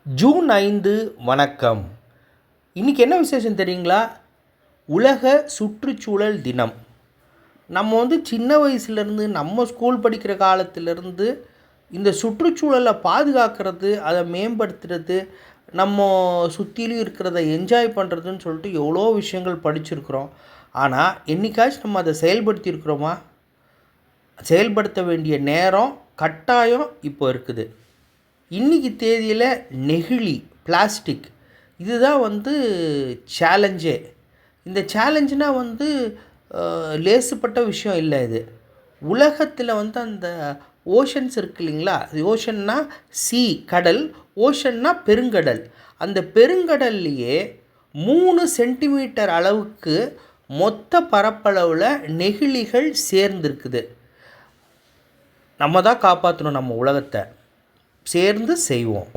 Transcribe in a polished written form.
June 5 வணக்கம். இன்றைக்கி என்ன விசேஷம் தெரியுங்களா? உலக சுற்றுச்சூழல் தினம். நம்ம சின்ன வயசுலேருந்து நம்ம ஸ்கூல் படிக்கிற காலத்திலேருந்து இந்த சுற்றுச்சூழலை பாதுகாக்கிறது, அதை மேம்படுத்துறது, நம்ம சுற்றிலும் இருக்கிறத என்ஜாய் பண்ணுறதுன்னு சொல்லிட்டு எவ்வளோ விஷயங்கள் படிச்சிருக்கிறோம். ஆனால் என்றைக்காச்சும் நம்ம அதை செயல்படுத்தியிருக்கிறோமா? செயல்படுத்த வேண்டிய நேரம் கட்டாயம் இப்போ இருக்குது. இன்றைக்கி தேதியில் நெகிழி, பிளாஸ்டிக் இதுதான் சேலஞ்சே. இந்த சேலஞ்சுனால் லேசுப்பட்ட விஷயம் இல்லை. இது உலகத்தில் அந்த ஓஷன்ஸ் இருக்குது இல்லைங்களா? ஓஷன்னா கடல், ஓஷன்னா பெருங்கடல். அந்த பெருங்கடல்லையே 3 சென்டிமீட்டர் அளவுக்கு மொத்த பரப்பளவில் நெகிழிகள் சேர்ந்துருக்குது. நம்ம தான் காப்பாற்றணும் நம்ம உலகத்தை. சேர்ந்து செய்வோம்.